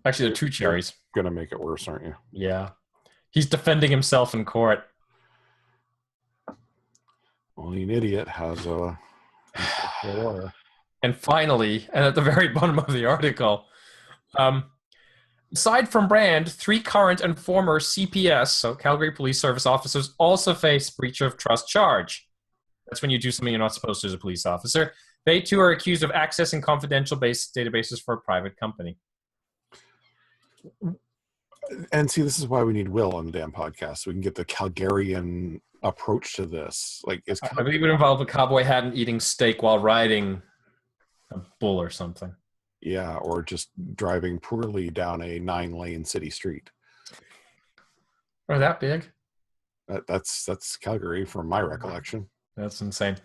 Speaker 2: Actually, there are two cherries.
Speaker 1: You're gonna make it worse, aren't you?
Speaker 2: Yeah. He's defending himself in court.
Speaker 1: Only an idiot has a lawyer.
Speaker 2: And finally, and at the very bottom of the article, aside from Brand, 3 current and former CPS, so Calgary Police Service officers, also face breach of trust charge. That's when you do something you're not supposed to as a police officer. They too are accused of accessing confidential databases for a private company.
Speaker 1: And see, this is why we need Will on the damn podcast, so we can get the Calgarian approach to this. Like,
Speaker 2: I believe it involved a cowboy hat and eating steak while riding a bull or something.
Speaker 1: Yeah, or just driving poorly down a 9-lane city street.
Speaker 2: Or that big?
Speaker 1: That's Calgary from my recollection.
Speaker 2: That's insane.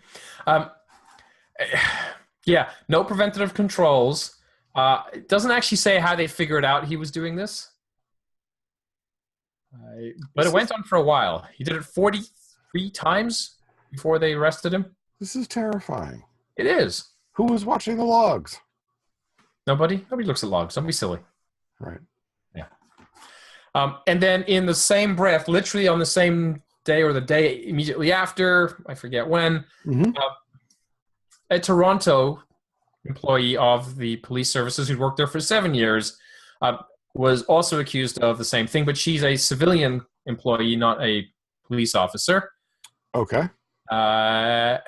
Speaker 2: Yeah, no preventative controls. It doesn't actually say how they figured out he was doing this. But it went on for a while. He did it 43 times before they arrested him.
Speaker 1: This is terrifying.
Speaker 2: It is.
Speaker 1: Who was watching the logs?
Speaker 2: Nobody looks at logs. Don't be silly.
Speaker 1: Right.
Speaker 2: Yeah. And then in the same breath, literally on the same day or the day immediately after, I forget when, a Toronto employee of the police services who'd worked there for 7 years was also accused of the same thing, but she's a civilian employee, not a police officer.
Speaker 1: Okay.
Speaker 2: Yeah,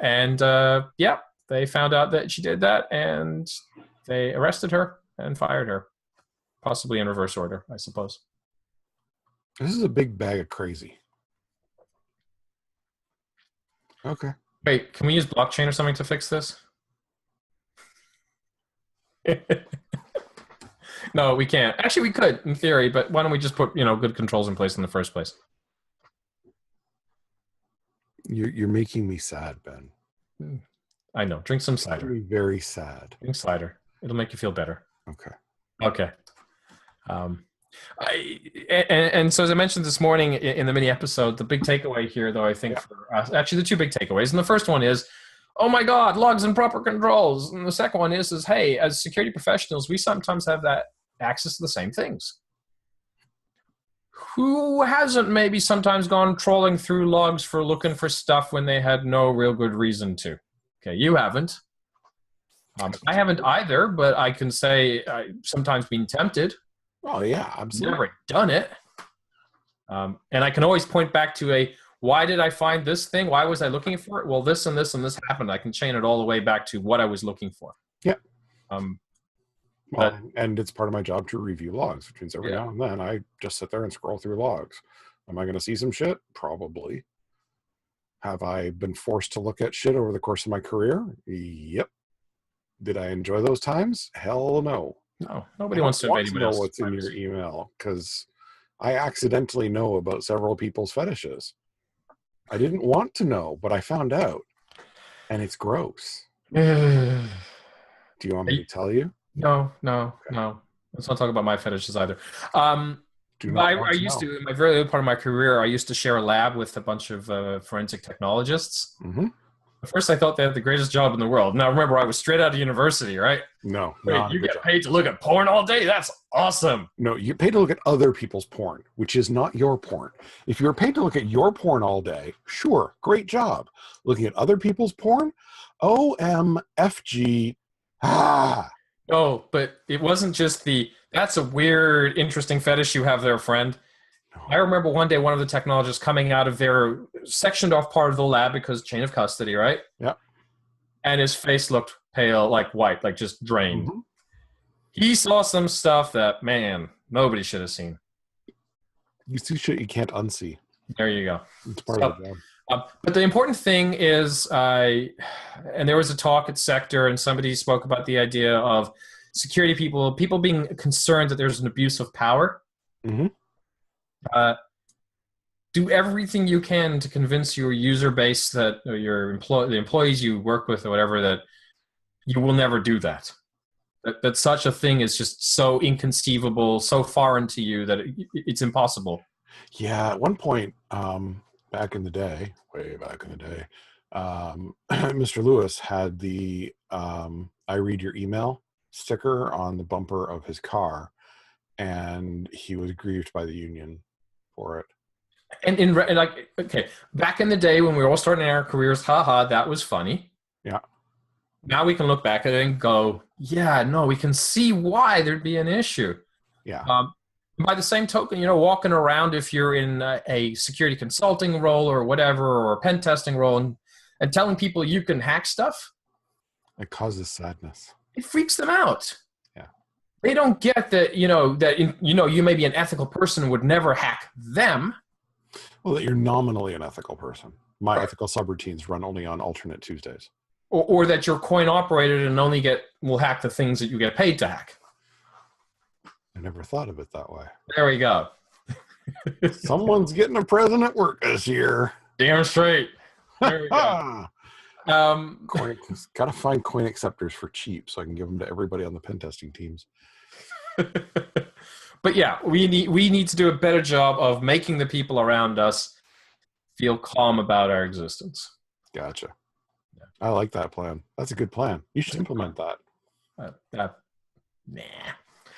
Speaker 2: they found out that she did that, and they arrested her and fired her, possibly in reverse order, I suppose.
Speaker 1: This is a big bag of crazy. Okay.
Speaker 2: Wait, can we use blockchain or something to fix this? No, we can't. Actually, we could, in theory, but why don't we just put, good controls in place in the first place?
Speaker 1: You're making me sad, Ben.
Speaker 2: I know. Drink some cider.
Speaker 1: Very, very sad.
Speaker 2: Drink cider. It'll make you feel better.
Speaker 1: Okay.
Speaker 2: And so as I mentioned this morning in the mini episode, the big takeaway here, though, I think for us, actually the two big takeaways, and the first one is, oh my God, logs and proper controls. And the second one is hey, as security professionals, we sometimes have that access to the same things. Who hasn't maybe sometimes gone trolling through logs for looking for stuff when they had no real good reason to? Okay, you haven't. I haven't either, but I can say I've sometimes been tempted.
Speaker 1: Oh, yeah, absolutely.
Speaker 2: Never done it. And I can always point back to why did I find this thing? Why was I looking for it? Well, this and this and this happened. I can chain it all the way back to what I was looking for.
Speaker 1: Yeah. And it's part of my job to review logs, which means every now and then I just sit there and scroll through logs. Am I going to see some shit? Probably. Have I been forced to look at shit over the course of my career? Yep. Did I enjoy those times? Hell no.
Speaker 2: No, nobody wants to know
Speaker 1: what's in your email because I accidentally know about several people's fetishes. I didn't want to know, but I found out, and it's gross. Do you want me to tell you?
Speaker 2: No. Let's not talk about my fetishes either. I used to, in my very early part of my career, I used to share a lab with a bunch of forensic technologists.
Speaker 1: Mm-hmm.
Speaker 2: At first, I thought they had the greatest job in the world. Now, remember, I was straight out of university, right?
Speaker 1: No.
Speaker 2: Wait, you get paid to look at porn all day? That's awesome.
Speaker 1: No, you're paid to look at other people's porn, which is not your porn. If you're paid to look at your porn all day, sure, great job. Looking at other people's porn? OMFG.
Speaker 2: Oh, but it wasn't just that's a weird, interesting fetish you have there, friend. I remember one day one of the technologists coming out of their sectioned off part of the lab because chain of custody, right?
Speaker 1: Yeah.
Speaker 2: And his face looked pale, like white, like just drained.
Speaker 1: Mm-hmm.
Speaker 2: He saw some stuff that, man, nobody should have seen.
Speaker 1: You see shit you can't unsee.
Speaker 2: There you go.
Speaker 1: It's part of the job.
Speaker 2: But the important thing is, and there was a talk at Sector, and somebody spoke about the idea of security people being concerned that there's an abuse of power.
Speaker 1: Mm-hmm.
Speaker 2: Do everything you can to convince your user base that or the employees you work with or whatever that you will never do that. That such a thing is just so inconceivable, so foreign to you that it's impossible.
Speaker 1: Yeah, at one point, back in the day, way back in the day, Mr. Lewis had the I read your email sticker on the bumper of his car, and he was grieved by the union for it.
Speaker 2: And like, okay, back in the day when we were all starting our careers, haha, that was funny.
Speaker 1: Yeah.
Speaker 2: Now we can look back at it and go, yeah, no, we can see why there'd be an issue.
Speaker 1: Yeah.
Speaker 2: By the same token, walking around if you're in a security consulting role or whatever, or a pen testing role, and telling people you can hack stuff,
Speaker 1: it causes sadness.
Speaker 2: It freaks them out.
Speaker 1: Yeah.
Speaker 2: They don't get that, you may be an ethical person, would never hack them.
Speaker 1: Well, that you're nominally an ethical person. My ethical subroutines run only on alternate Tuesdays.
Speaker 2: Or that you're coin operated and only will hack the things that you get paid to hack.
Speaker 1: I never thought of it that way.
Speaker 2: There we go.
Speaker 1: Someone's getting a present at work this year.
Speaker 2: Damn straight. There we go.
Speaker 1: Gotta find coin acceptors for cheap so I can give them to everybody on the pen testing teams.
Speaker 2: But yeah, we need to do a better job of making the people around us feel calm about our existence.
Speaker 1: Gotcha. Yeah. I like that plan. That's a good plan. You should implement that.
Speaker 2: Nah.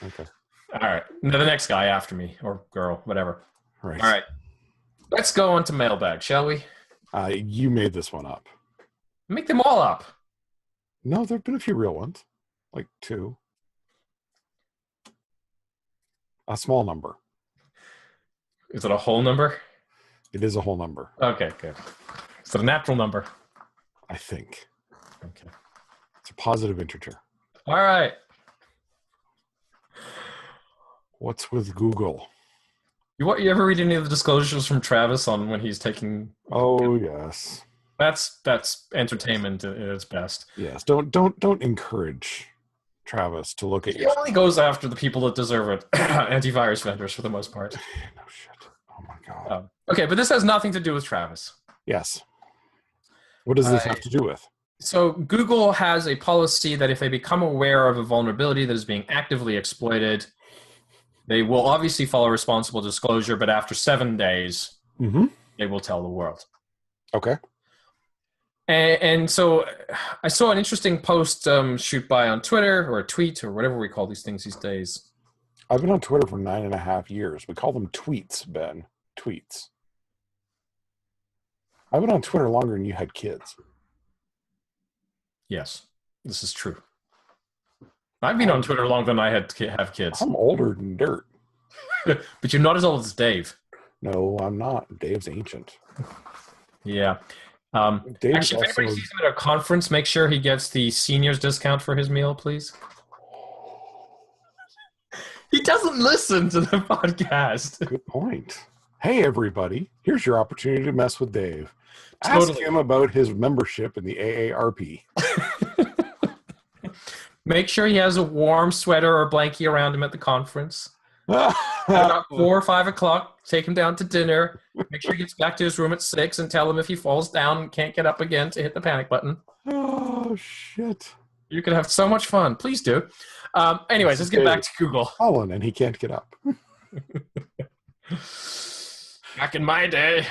Speaker 1: Okay.
Speaker 2: All right. Now the next guy after me, or girl, whatever.
Speaker 1: Right.
Speaker 2: All right. Let's go on to Mailbag, shall we?
Speaker 1: You made this one up.
Speaker 2: Make them all up.
Speaker 1: No, there have been a few real ones. Like 2. A small number.
Speaker 2: Is it a whole number?
Speaker 1: It is a whole number.
Speaker 2: Okay, good. Is it a natural number?
Speaker 1: I think.
Speaker 2: Okay.
Speaker 1: It's a positive integer.
Speaker 2: All right.
Speaker 1: What's with Google?
Speaker 2: You ever read any of the disclosures from Travis on when he's taking?
Speaker 1: Oh yes.
Speaker 2: That's entertainment at its best.
Speaker 1: Yes. Don't encourage Travis to look at
Speaker 2: He only goes after the people that deserve it. Antivirus vendors for the most part.
Speaker 1: No shit. Oh my god.
Speaker 2: Okay, but this has nothing to do with Travis.
Speaker 1: Yes. What does this have to do with?
Speaker 2: So Google has a policy that if they become aware of a vulnerability that is being actively exploited, they will obviously follow responsible disclosure, but after 7 days, they will tell the world.
Speaker 1: Okay.
Speaker 2: And so I saw an interesting post shoot by on Twitter, or a tweet, or whatever we call these things these days.
Speaker 1: I've been on Twitter for 9.5 years. We call them tweets, Ben. Tweets. I've been on Twitter longer than you had kids.
Speaker 2: Yes, this is true. I've been on Twitter longer than I have kids.
Speaker 1: I'm older than dirt.
Speaker 2: But you're not as old as Dave.
Speaker 1: No, I'm not. Dave's ancient.
Speaker 2: Yeah.
Speaker 1: Dave's
Speaker 2: actually, if anybody sees him at a conference, make sure he gets the seniors discount for his meal, please. He doesn't listen to the podcast.
Speaker 1: Good point. Hey, everybody. Here's your opportunity to mess with Dave.
Speaker 2: Totally.
Speaker 1: Ask him about his membership in the AARP.
Speaker 2: Make sure he has a warm sweater or blankie around him at the conference. About 4 or 5 o'clock, take him down to dinner. Make sure he gets back to his room at 6 and tell him if he falls down and can't get up again to hit the panic button.
Speaker 1: Oh, shit.
Speaker 2: You could have so much fun. Please do. Anyways, let's get back to Google.
Speaker 1: Fallen and he can't get up.
Speaker 2: Back in my day,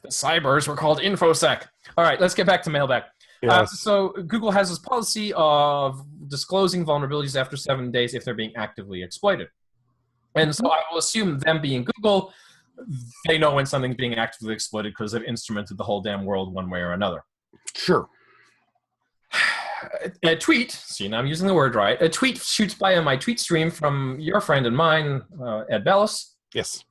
Speaker 2: the cybers were called InfoSec. All right, let's get back to Mailbag.
Speaker 1: Yes.
Speaker 2: So Google has this policy of disclosing vulnerabilities after 7 days if they're being actively exploited. And so I will assume them being Google, they know when something's being actively exploited because they've instrumented the whole damn world one way or another.
Speaker 1: Sure.
Speaker 2: A tweet, see now I'm using the word right, a tweet shoots by on my tweet stream from your friend and mine, Ed Bellis.
Speaker 1: Yes.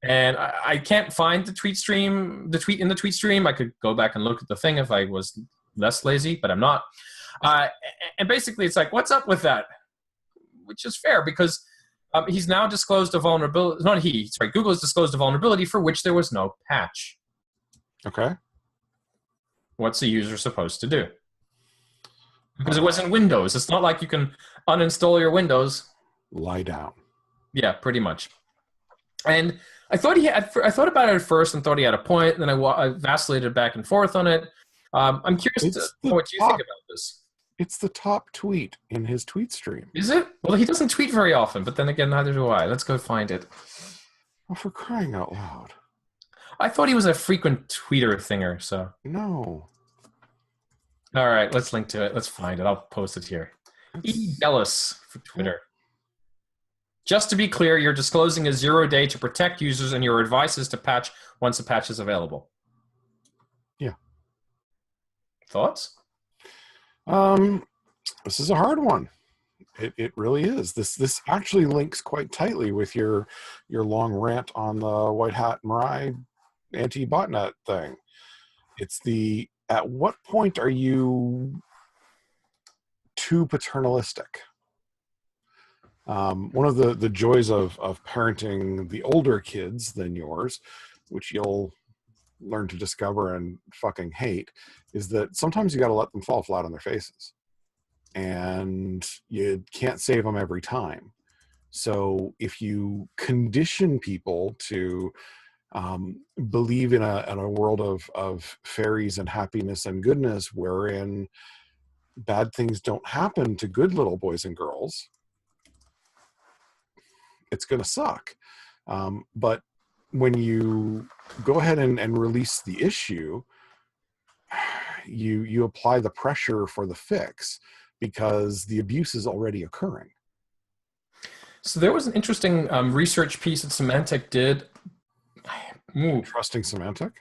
Speaker 2: And I can't find the tweet in the tweet stream. I could go back and look at the thing if I was less lazy, but I'm not. And basically it's like, what's up with that? Which is fair because he's now disclosed a vulnerability. Google has disclosed a vulnerability for which there was no patch.
Speaker 1: Okay.
Speaker 2: what's a user supposed to do? Because it was in Windows. It's not like you can uninstall your Windows.
Speaker 1: Lie down.
Speaker 2: Yeah, pretty much. And I thought I thought about it at first and thought he had a point. And then I vacillated back and forth on it. I'm curious to know what you think about this.
Speaker 1: It's the top tweet in his tweet stream.
Speaker 2: Is it? Well, he doesn't tweet very often, but then again, neither do I. Let's go find it.
Speaker 1: Well, for crying out loud.
Speaker 2: I thought he was a frequent tweeter thinger, so.
Speaker 1: No.
Speaker 2: All right, let's link to it. Let's find it. I'll post it here. E. Bellis for Twitter. Just to be clear, you're disclosing a 0-day to protect users, and your advice is to patch once a patch is available.
Speaker 1: Yeah.
Speaker 2: Thoughts?
Speaker 1: This is a hard one. It really is. This actually links quite tightly with your long rant on the White Hat Mirai anti-botnet thing. It's the, at what point are you too paternalistic? One of the joys of parenting the older kids than yours, which you'll learn to discover and fucking hate, is that sometimes you got to let them fall flat on their faces, and you can't save them every time. So if you condition people to believe in a world of fairies and happiness and goodness, wherein bad things don't happen to good little boys and girls, it's going to suck. But when you go ahead and release the issue, you apply the pressure for the fix, because the abuse is already occurring.
Speaker 2: So there was an interesting research piece that Symantec did.
Speaker 1: Trusting Symantec?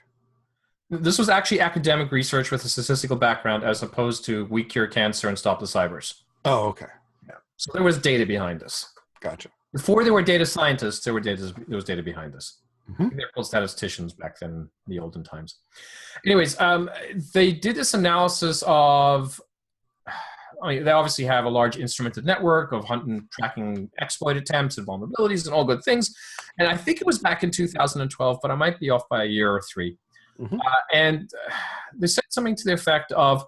Speaker 2: This was actually academic research with a statistical background, as opposed to We Cure Cancer and Stop the Cybers.
Speaker 1: Oh, okay.
Speaker 2: Yeah. So there was data behind this.
Speaker 1: Gotcha.
Speaker 2: Before there were data scientists, there was data behind this.
Speaker 1: Mm-hmm.
Speaker 2: They were called statisticians back then in the olden times. Anyways, they did this analysis of, they obviously have a large instrumented network of hunting, tracking exploit attempts and vulnerabilities and all good things. And I think it was back in 2012, but I might be off by a year or three.
Speaker 1: Mm-hmm.
Speaker 2: And they said something to the effect of,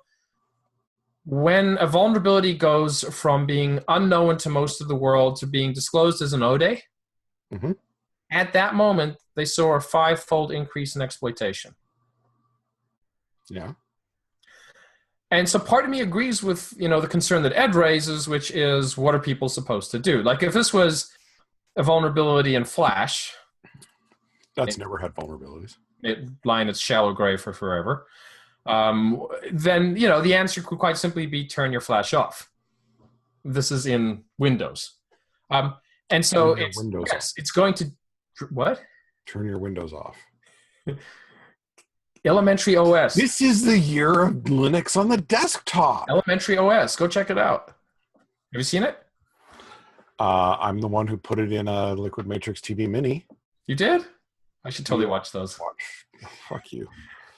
Speaker 2: when a vulnerability goes from being unknown to most of the world to being disclosed as an O-Day,
Speaker 1: mm-hmm.
Speaker 2: at that moment, they saw a 5-fold increase in exploitation.
Speaker 1: Yeah.
Speaker 2: And so part of me agrees with, the concern that Ed raises, which is, what are people supposed to do? Like, if this was a vulnerability in Flash,
Speaker 1: that's never had vulnerabilities.
Speaker 2: It lie in its shallow grave for forever. Then, the answer could quite simply be turn your Flash off. This is in Windows. And so it's going to, what?
Speaker 1: Turn your Windows off.
Speaker 2: Elementary OS.
Speaker 1: This is the year of Linux on the desktop.
Speaker 2: Elementary OS. Go check it out. Have you seen it?
Speaker 1: I'm the one who put it in a Liquidmatrix TV Mini.
Speaker 2: You did? I should totally watch those.
Speaker 1: Fuck you.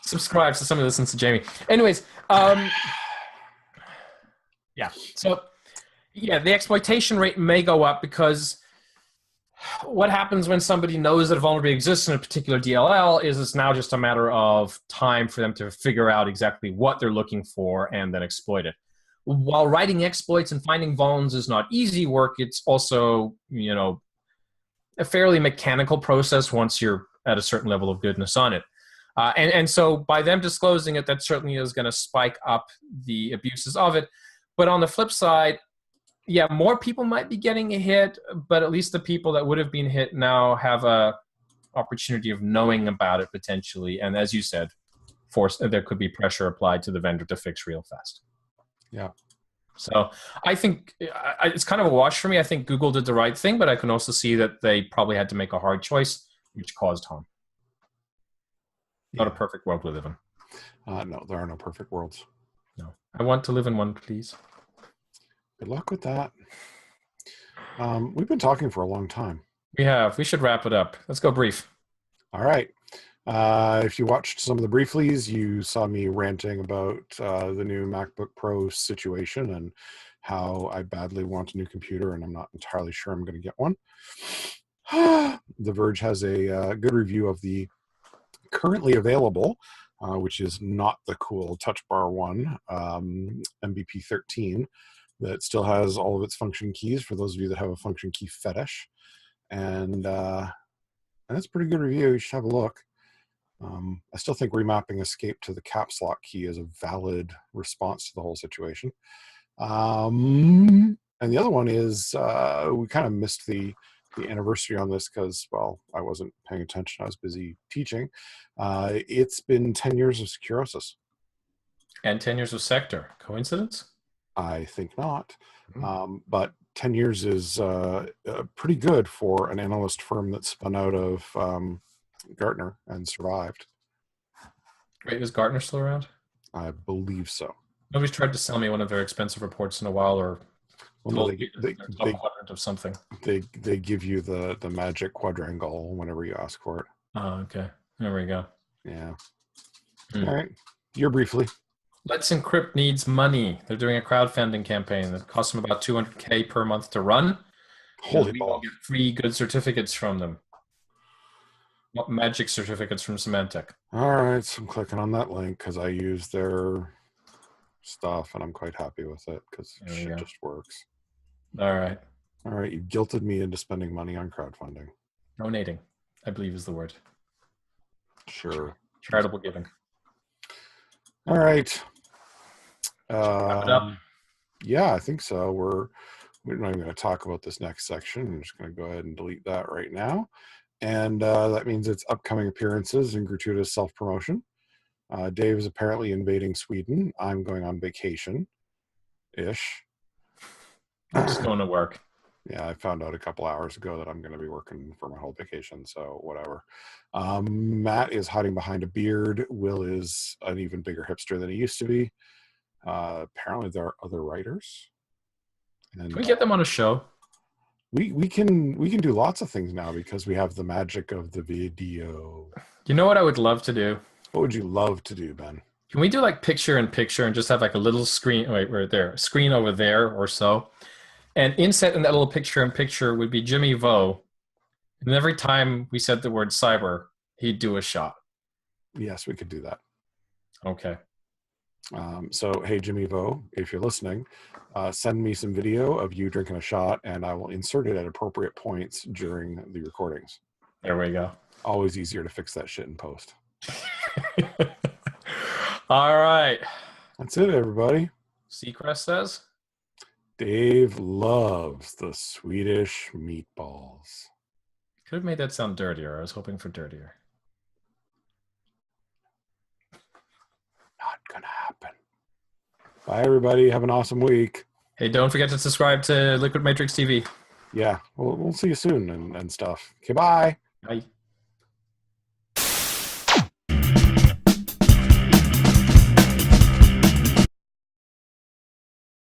Speaker 2: Subscribe so somebody listens to Jamie. Anyways, yeah. So, yeah, the exploitation rate may go up, because what happens when somebody knows that a vulnerability exists in a particular DLL is it's now just a matter of time for them to figure out exactly what they're looking for and then exploit it. While writing exploits and finding vulns is not easy work, it's also, a fairly mechanical process once you're at a certain level of goodness on it. And so by them disclosing it, that certainly is going to spike up the abuses of it. But on the flip side, yeah, more people might be getting a hit, but at least the people that would have been hit now have a opportunity of knowing about it potentially. And as you said, there could be pressure applied to the vendor to fix real fast.
Speaker 1: Yeah.
Speaker 2: So I think it's kind of a wash for me. I think Google did the right thing, but I can also see that they probably had to make a hard choice, which caused harm. Not a perfect world we live in.
Speaker 1: No, there are no perfect worlds.
Speaker 2: No. I want to live in one, please.
Speaker 1: Good luck with that. We've been talking for a long time.
Speaker 2: We have. We should wrap it up. Let's go brief.
Speaker 1: All right. If you watched some of the brieflies, you saw me ranting about the new MacBook Pro situation and how I badly want a new computer, and I'm not entirely sure I'm going to get one. The Verge has a good review of the currently available which is not the cool touch bar one, MBP 13, that still has all of its function keys for those of you that have a function key fetish. And it's a pretty good review. You should have a look. I still think remapping escape to the caps lock key is a valid response to the whole situation. And the other one is we kind of missed the anniversary on this because, well, I wasn't paying attention. I was busy teaching. It's been 10 years of Securosis.
Speaker 2: And 10 years of Sector. Coincidence?
Speaker 1: I think not. But 10 years is pretty good for an analyst firm that spun out of Gartner and survived.
Speaker 2: Wait, is Gartner still around?
Speaker 1: I believe so.
Speaker 2: Nobody's tried to sell me one of their expensive reports in a while, or
Speaker 1: Well, no,
Speaker 2: they quadrant of something.
Speaker 1: they give you the magic quadrangle whenever you ask for it.
Speaker 2: Oh, okay. There we go.
Speaker 1: Yeah. All right. You're briefly.
Speaker 2: Let's Encrypt needs money. They're doing a crowdfunding campaign that costs them about $200K per month to run.
Speaker 1: Holy
Speaker 2: we will
Speaker 1: balls.
Speaker 2: get free good certificates from them. Magic certificates from Symantec.
Speaker 1: All right. So I'm clicking on that link because I use their stuff and I'm quite happy with it because it just works.
Speaker 2: All right.
Speaker 1: All right. You guilted me into spending money on crowdfunding.
Speaker 2: Donating, I believe is the word.
Speaker 1: Sure.
Speaker 2: Charitable giving.
Speaker 1: All right.
Speaker 2: Wrap it up.
Speaker 1: Yeah, I think so. We're not even going to talk about this next section. I'm just going to go ahead and delete that right now. And that means it's upcoming appearances and gratuitous self-promotion. Dave is apparently invading Sweden. I'm going on vacation-ish.
Speaker 2: I'm just going to work.
Speaker 1: Yeah, I found out a couple hours ago that I'm going to be working for my whole vacation, so whatever. Matt is hiding behind a beard. Will is an even bigger hipster than he used to be. Apparently there are other writers. And,
Speaker 2: can we get them on a show?
Speaker 1: We can do lots of things now because we have the magic of the video.
Speaker 2: You know what I would love to do?
Speaker 1: What would you love to do, Ben?
Speaker 2: Can we do like picture in picture and just have like a little screen, wait, right there, screen over there or so? And inset in that little picture in picture would be Jimmy Vo. And every time we said the word cyber, he'd do a shot.
Speaker 1: Yes, we could do that.
Speaker 2: Okay.
Speaker 1: So, hey, Jimmy Vo, if you're listening, send me some video of you drinking a shot and I will insert it at appropriate points during the recordings.
Speaker 2: There we go.
Speaker 1: Always easier to fix that shit in post.
Speaker 2: All right.
Speaker 1: That's it, everybody.
Speaker 2: Seacrest says?
Speaker 1: Dave loves the Swedish meatballs.
Speaker 2: Could have made that sound dirtier. I was hoping for dirtier.
Speaker 1: Not gonna happen. Bye, everybody. Have an awesome week.
Speaker 2: Hey, don't forget to subscribe to Liquidmatrix TV.
Speaker 1: Yeah, we'll see you soon and stuff. Okay, bye.
Speaker 2: Bye.